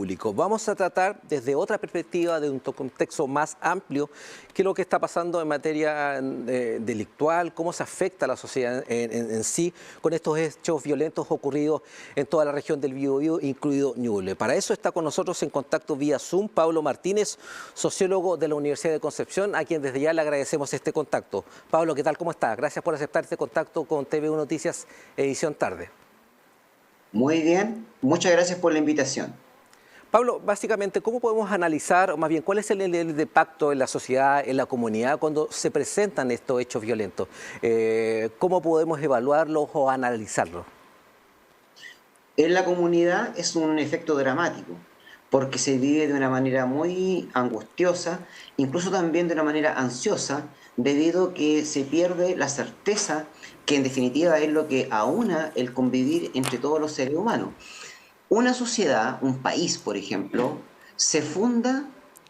público. Vamos a tratar desde otra perspectiva, de un contexto más amplio, qué es lo que está pasando en materia delictual, cómo se afecta a la sociedad en sí con estos hechos violentos ocurridos en toda la región del Biobío, incluido Ñuble. Para eso está con nosotros en contacto vía Zoom Pablo Martínez, sociólogo de la Universidad de Concepción, a quien desde ya le agradecemos este contacto. Pablo, ¿qué tal? ¿Cómo está? Gracias por aceptar este contacto con TVU Noticias, edición tarde. Muy bien, muchas gracias por la invitación. Pablo, básicamente, ¿cómo podemos analizar, o más bien, cuál es el nivel de pacto en la sociedad, en la comunidad, cuando se presentan estos hechos violentos? ¿Cómo podemos evaluarlos o analizarlos? En la comunidad es un efecto dramático, porque se vive de una manera muy angustiosa, incluso también de una manera ansiosa, debido a que se pierde la certeza que en definitiva es lo que aúna el convivir entre todos los seres humanos. Una sociedad, un país, por ejemplo, se funda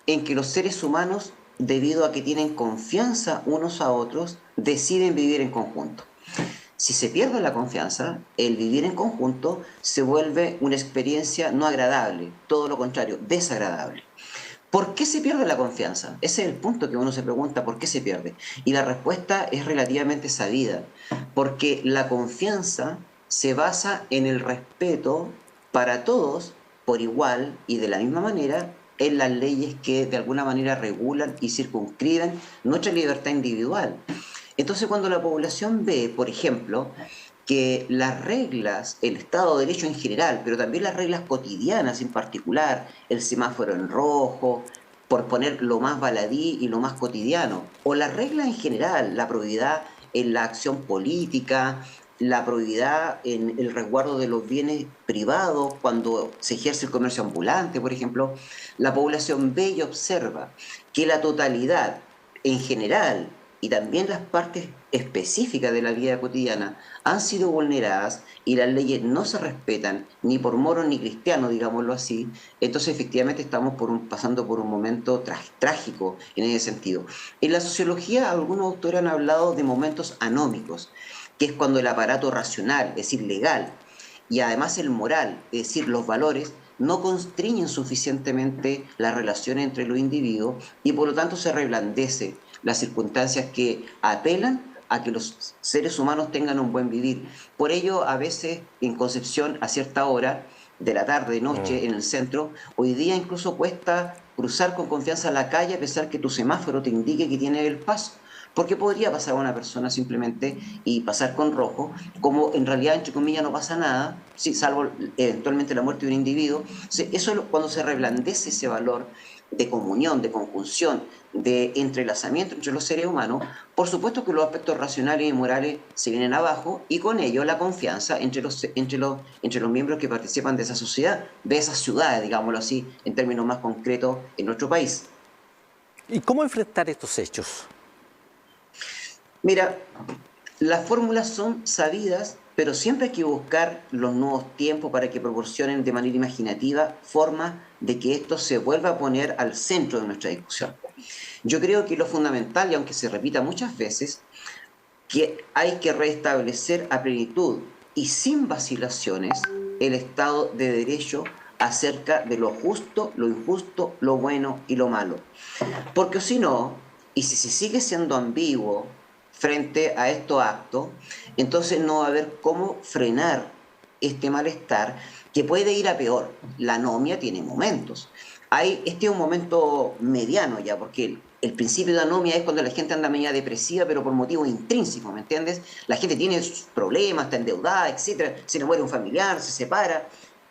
en que los seres humanos, debido a que tienen confianza unos a otros, deciden vivir en conjunto. Si se pierde la confianza, el vivir en conjunto se vuelve una experiencia no agradable, todo lo contrario, desagradable. ¿Por qué se pierde la confianza? Ese es el punto que uno se pregunta, ¿por qué se pierde? Y la respuesta es relativamente sabida, porque la confianza se basa en el respeto para todos por igual y de la misma manera en las leyes que de alguna manera regulan y circunscriben nuestra libertad individual. Entonces, cuando la población ve, por ejemplo, que las reglas, el Estado de Derecho en general, pero también las reglas cotidianas en particular, el semáforo en rojo, por poner lo más baladí y lo más cotidiano, o las reglas en general, la probidad en la acción política, la probidad en el resguardo de los bienes privados cuando se ejerce el comercio ambulante, por ejemplo, la población ve y observa que la totalidad en general y también las partes específicas de la vida cotidiana han sido vulneradas y las leyes no se respetan ni por moros ni cristianos, digámoslo así, entonces efectivamente estamos pasando por un momento trágico en ese sentido. En la sociología algunos autores han hablado de momentos anómicos, que es cuando el aparato racional, es decir, legal, y además el moral, es decir, los valores, no constriñen suficientemente la relación entre los individuos y por lo tanto se reblandece las circunstancias que apelan a que los seres humanos tengan un buen vivir. Por ello, a veces en Concepción, a cierta hora de la tarde, noche, en el centro, hoy día incluso cuesta cruzar con confianza la calle a pesar que tu semáforo te indique que tiene el paso. Porque podría pasar a una persona simplemente y pasar con rojo, como en realidad, entre comillas, no pasa nada, sí, salvo eventualmente la muerte de un individuo. Eso es cuando se reblandece ese valor de comunión, de conjunción, de entrelazamiento entre los seres humanos, por supuesto que los aspectos racionales y morales se vienen abajo y con ello la confianza entre los miembros que participan de esa sociedad, de esas ciudades, digámoslo así, en términos más concretos en nuestro país. ¿Y cómo enfrentar estos hechos? Mira, las fórmulas son sabidas, pero siempre hay que buscar los nuevos tiempos para que proporcionen de manera imaginativa formas de que esto se vuelva a poner al centro de nuestra discusión. Yo creo que lo fundamental, y aunque se repita muchas veces, que hay que restablecer a plenitud y sin vacilaciones el Estado de Derecho acerca de lo justo, lo injusto, lo bueno y lo malo. Porque si no, y si se sigue siendo ambiguo frente a estos actos, entonces no va a haber cómo frenar este malestar que puede ir a peor. La anomia tiene momentos. Este es un momento mediano ya, porque el principio de anomia es cuando la gente anda media depresiva, pero por motivos intrínsecos, ¿me entiendes? La gente tiene sus problemas, está endeudada, etcétera, se le muere un familiar, se separa.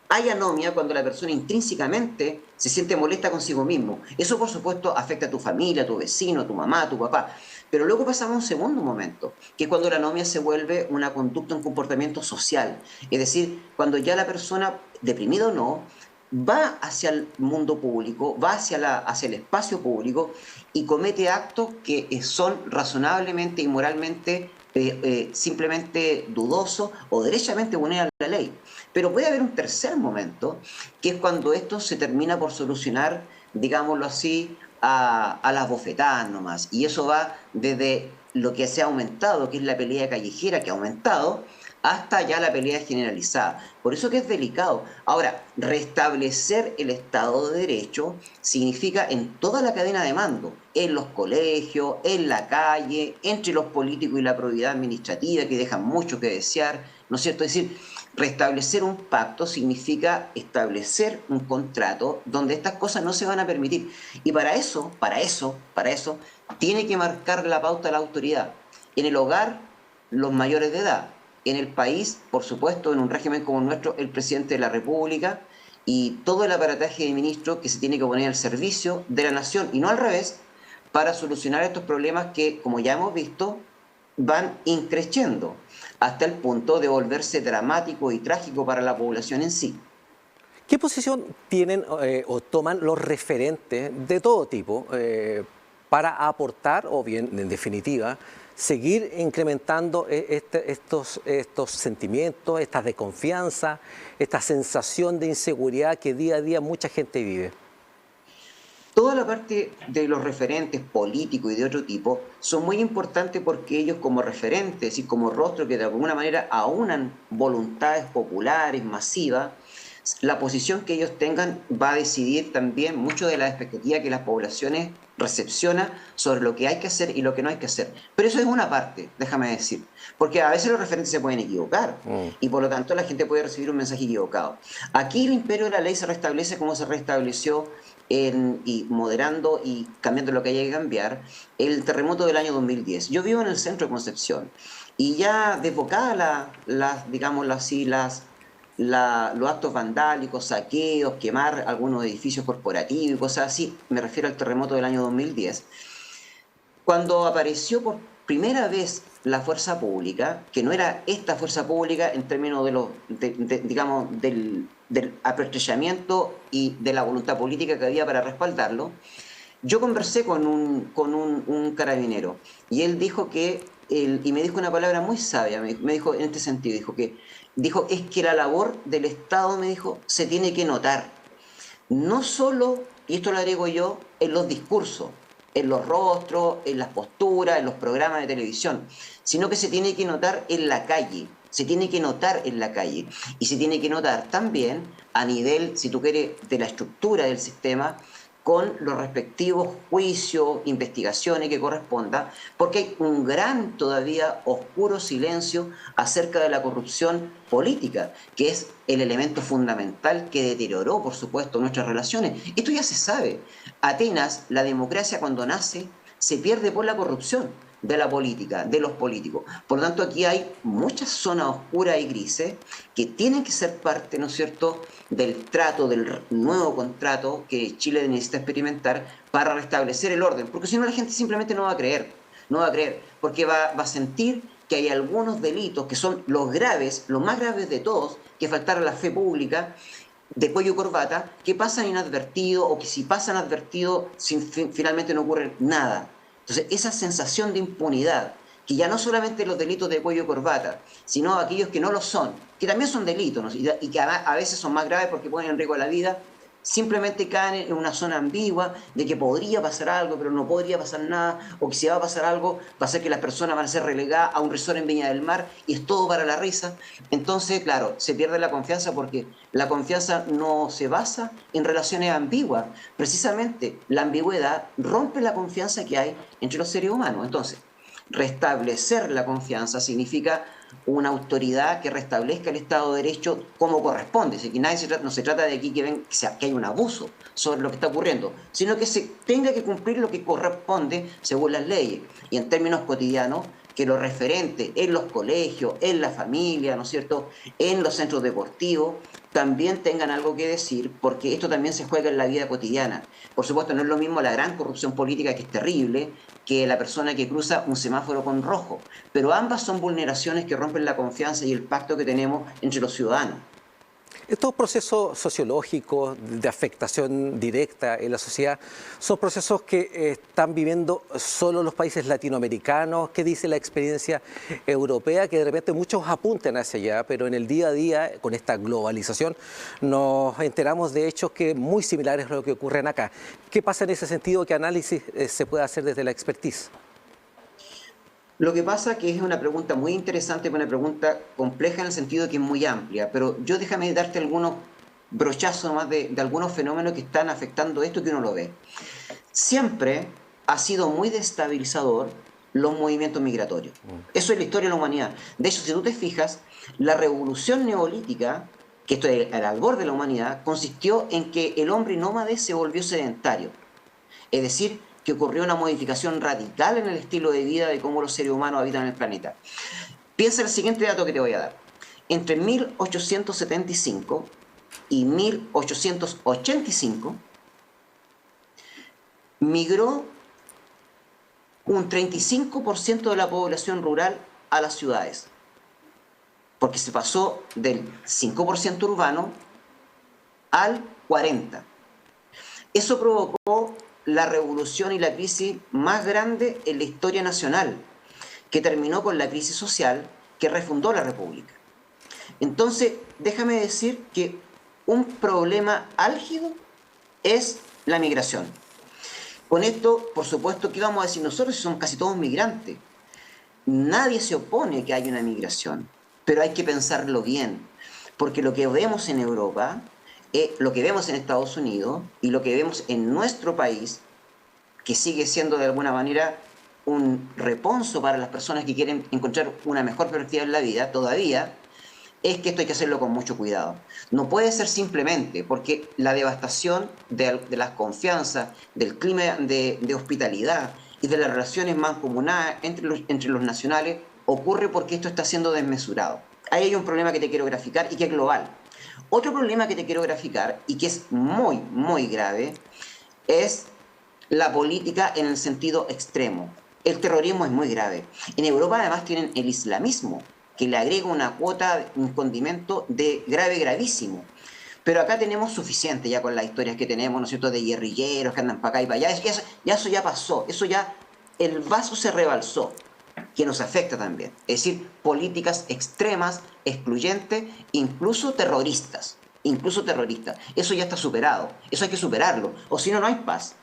Hay anomia cuando la persona intrínsecamente se siente molesta consigo mismo. Eso, por supuesto, afecta a tu familia, a tu vecino, a tu mamá, a tu papá. Pero luego pasamos a un segundo momento, que es cuando la anomia se vuelve una conducta, un comportamiento social. Es decir, cuando ya la persona, deprimida o no, va hacia el mundo público, va hacia el espacio público y comete actos que son razonablemente y moralmente simplemente dudosos o derechamente vulneran la ley. Pero puede haber un tercer momento, que es cuando esto se termina por solucionar, digámoslo así, a las bofetadas nomás. Y eso va desde lo que se ha aumentado, que es la pelea callejera que ha aumentado, hasta ya la pelea generalizada. Por eso que es delicado. Ahora, restablecer el Estado de Derecho significa en toda la cadena de mando, en los colegios, en la calle, entre los políticos y la probidad administrativa, que dejan mucho que desear, ¿no es cierto? Es decir, restablecer un pacto significa establecer un contrato donde estas cosas no se van a permitir. Y para eso, tiene que marcar la pauta la autoridad. En el hogar, los mayores de edad. En el país, por supuesto, en un régimen como el nuestro, el presidente de la República y todo el aparataje de ministros que se tiene que poner al servicio de la nación y no al revés, para solucionar estos problemas que, como ya hemos visto, van increciendo hasta el punto de volverse dramático y trágico para la población en sí. ¿Qué posición tienen o toman los referentes de todo tipo para aportar o bien, en definitiva, seguir incrementando estos sentimientos, esta desconfianza, esta sensación de inseguridad que día a día mucha gente vive? Toda la parte de los referentes políticos y de otro tipo son muy importantes porque ellos como referentes y como rostro que de alguna manera aunan voluntades populares, masivas, la posición que ellos tengan va a decidir también mucho de la expectativa que las poblaciones recepcionan sobre lo que hay que hacer y lo que no hay que hacer. Pero eso es una parte, déjame decir, porque a veces los referentes se pueden equivocar y por lo tanto la gente puede recibir un mensaje equivocado. Aquí el imperio de la ley se restablece como se restableció y moderando y cambiando lo que haya que cambiar, el terremoto del año 2010. Yo vivo en el centro de Concepción y ya desbocada digámoslo así, los actos vandálicos, saqueos, quemar algunos edificios corporativos y cosas así, me refiero al terremoto del año 2010, cuando apareció por primera vez la fuerza pública, que no era esta fuerza pública en términos digamos, del apertrechamiento y de la voluntad política que había para respaldarlo, yo conversé con un carabinero y él dijo y me dijo una palabra muy sabia, me dijo en este sentido, es que la labor del Estado, me dijo, se tiene que notar. No solo, y esto lo agrego yo, en los discursos, en los rostros, en las posturas, en los programas de televisión, sino que se tiene que notar en la calle, se tiene que notar en la calle y se tiene que notar también a nivel, si tú quieres, de la estructura del sistema, con los respectivos juicios, investigaciones que corresponda, porque hay un gran todavía oscuro silencio acerca de la corrupción política, que es el elemento fundamental que deterioró, por supuesto, nuestras relaciones. Esto ya se sabe. Atenas, la democracia cuando nace, se pierde por la corrupción de la política, de los políticos. Por lo tanto, aquí hay muchas zonas oscuras y grises que tienen que ser parte, ¿no es cierto?, del trato, del nuevo contrato que Chile necesita experimentar para restablecer el orden. Porque si no, la gente simplemente no va a creer, no va a creer, porque va a sentir que hay algunos delitos que son los graves, los más graves de todos, que faltar a la fe pública, de cuello y corbata, que pasan inadvertidos o que si pasan advertidos finalmente no ocurre nada. Entonces, esa sensación de impunidad, que ya no solamente los delitos de cuello y corbata, sino aquellos que no lo son, que también son delitos, ¿no? Y que a veces son más graves porque ponen en riesgo la vida, simplemente caen en una zona ambigua de que podría pasar algo, pero no podría pasar nada, o que si va a pasar algo, va a ser que las personas van a ser relegadas a un resort en Viña del Mar y es todo para la risa. Entonces, claro, se pierde la confianza porque la confianza no se basa en relaciones ambiguas. Precisamente la ambigüedad rompe la confianza que hay entre los seres humanos. Entonces, restablecer la confianza significa una autoridad que restablezca el Estado de Derecho como corresponde. Así que no se trata de aquí que hay un abuso sobre lo que está ocurriendo, sino que se tenga que cumplir lo que corresponde según las leyes. Y en términos cotidianos, que los referentes en los colegios, en la familia, ¿no es cierto?, en los centros deportivos, también tengan algo que decir, porque esto también se juega en la vida cotidiana. Por supuesto, no es lo mismo la gran corrupción política, que es terrible, que la persona que cruza un semáforo con rojo, pero ambas son vulneraciones que rompen la confianza y el pacto que tenemos entre los ciudadanos. Estos procesos sociológicos de afectación directa en la sociedad son procesos que están viviendo solo los países latinoamericanos. ¿Qué dice la experiencia europea? Que de repente muchos apuntan hacia allá, pero en el día a día, con esta globalización, nos enteramos de hechos que muy similares a lo que ocurren acá. ¿Qué pasa en ese sentido? ¿Qué análisis se puede hacer desde la expertise? Lo que pasa que es una pregunta muy interesante, una pregunta compleja en el sentido de que es muy amplia, pero yo déjame darte algunos brochazos más de algunos fenómenos que están afectando esto que uno lo ve. Siempre ha sido muy destabilizador los movimientos migratorios. Eso es la historia de la humanidad. De hecho, si tú te fijas, la revolución neolítica, que esto es el albor de la humanidad, consistió en que el hombre nómade se volvió sedentario. Es decir, que ocurrió una modificación radical en el estilo de vida de cómo los seres humanos habitan el planeta. Piensa en el siguiente dato que te voy a dar. Entre 1875 y 1885 migró un 35% de la población rural a las ciudades, porque se pasó del 5% urbano al 40%. Eso provocó la revolución y la crisis más grande en la historia nacional, que terminó con la crisis social que refundó la República. Entonces, déjame decir que un problema álgido es la migración. Con esto, por supuesto, ¿qué vamos a decir nosotros si somos casi todos migrantes? Nadie se opone a que haya una migración, pero hay que pensarlo bien, porque lo que vemos en Europa, lo que vemos en Estados Unidos y lo que vemos en nuestro país, que sigue siendo de alguna manera un reponso para las personas que quieren encontrar una mejor perspectiva en la vida, todavía, es que esto hay que hacerlo con mucho cuidado. No puede ser simplemente porque la devastación de las confianzas, del clima de hospitalidad y de las relaciones mancomunadas entre los nacionales ocurre porque esto está siendo desmesurado. Ahí hay un problema que te quiero graficar y que es global. Otro problema que te quiero graficar y que es muy, muy grave es la política en el sentido extremo. El terrorismo es muy grave. En Europa además tienen el islamismo, que le agrega una cuota, un condimento de grave, gravísimo. Pero acá tenemos suficiente ya con las historias que tenemos, ¿no es cierto?, de guerrilleros que andan para acá y para allá. Eso ya pasó, eso ya, el vaso se rebalsó, que nos afecta también. Es decir, políticas extremas, excluyentes, incluso terroristas. Incluso terroristas. Eso ya está superado, eso hay que superarlo, o si no, no hay paz.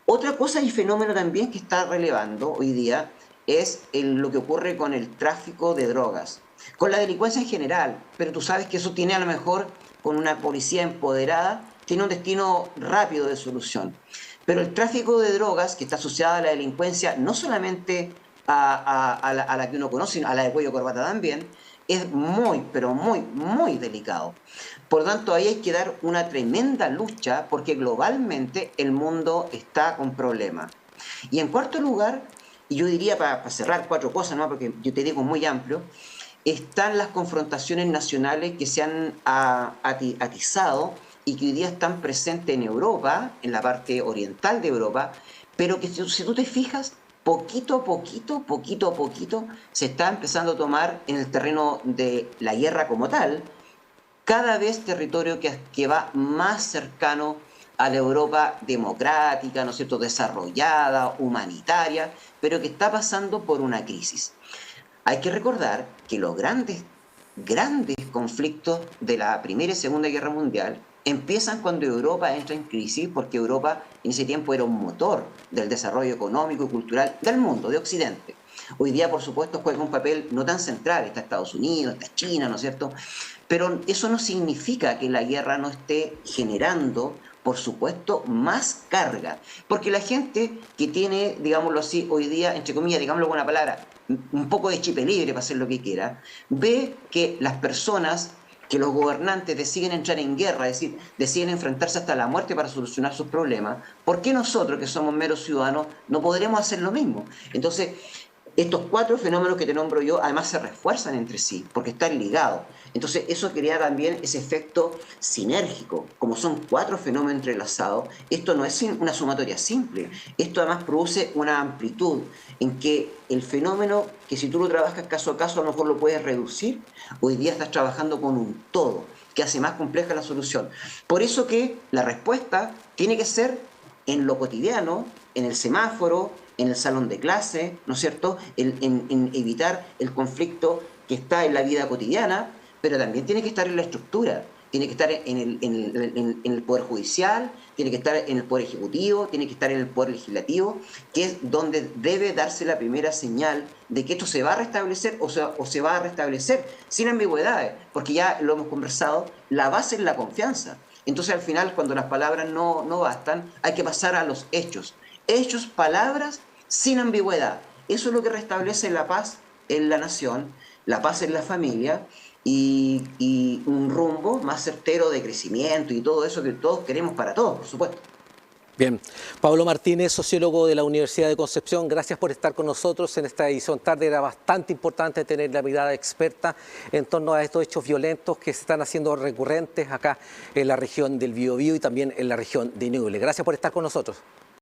Otra cosa y fenómeno también que está relevando hoy día es lo que ocurre con el tráfico de drogas, con la delincuencia en general, pero tú sabes que eso tiene a lo mejor, con una policía empoderada, tiene un destino rápido de solución. Pero el tráfico de drogas, que está asociado a la delincuencia, no solamente a la que uno conoce, sino a la de cuello corbata también, es muy, pero muy, muy delicado. Por lo tanto, ahí hay que dar una tremenda lucha porque globalmente el mundo está con problemas. Y en cuarto lugar, y yo diría para cerrar cuatro cosas, ¿no?, porque yo te digo muy amplio, están las confrontaciones nacionales que se han atizado y que hoy día están presentes en Europa, en la parte oriental de Europa, pero que si tú te fijas, poquito a poquito, se está empezando a tomar en el terreno de la guerra como tal, cada vez territorio que va más cercano a la Europa democrática, ¿no es cierto?, desarrollada, humanitaria, pero que está pasando por una crisis. Hay que recordar que los grandes conflictos de la Primera y Segunda Guerra Mundial empiezan cuando Europa entra en crisis, porque Europa en ese tiempo era un motor del desarrollo económico y cultural del mundo, de Occidente. Hoy día, por supuesto, juega un papel no tan central, está Estados Unidos, está China, ¿no es cierto? Pero eso no significa que la guerra no esté generando, por supuesto, más carga. Porque la gente que tiene, digámoslo así, hoy día, entre comillas, digámoslo con una palabra, un poco de chip libre para hacer lo que quiera, ve que las personas, que los gobernantes deciden entrar en guerra, es decir, deciden enfrentarse hasta la muerte para solucionar sus problemas. ¿Por qué nosotros, que somos meros ciudadanos, no podremos hacer lo mismo? Entonces, estos cuatro fenómenos que te nombro yo, además se refuerzan entre sí, porque están ligados. Entonces, eso crea también ese efecto sinérgico. Como son cuatro fenómenos entrelazados, esto no es una sumatoria simple. Esto además produce una amplitud en que el fenómeno, que si tú lo trabajas caso a caso, a lo mejor lo puedes reducir, hoy día estás trabajando con un todo, que hace más compleja la solución. Por eso que la respuesta tiene que ser en lo cotidiano, en el semáforo, en el salón de clase, ¿no es cierto?, en evitar el conflicto que está en la vida cotidiana, pero también tiene que estar en la estructura, tiene que estar en el Poder Judicial, tiene que estar en el Poder Ejecutivo, tiene que estar en el Poder Legislativo, que es donde debe darse la primera señal de que esto se va a restablecer o se va a restablecer sin ambigüedades, porque ya lo hemos conversado, la base es la confianza. Entonces al final, cuando las palabras no bastan, hay que pasar a los hechos. Hechos, palabras, sin ambigüedad. Eso es lo que restablece la paz en la nación, la paz en la familia y un rumbo más certero de crecimiento y todo eso que todos queremos para todos, por supuesto. Bien, Pablo Martínez, sociólogo de la Universidad de Concepción, gracias por estar con nosotros en esta edición tarde. Era bastante importante tener la mirada experta en torno a estos hechos violentos que se están haciendo recurrentes acá en la región del Biobío y también en la región de Ñuble. Gracias por estar con nosotros.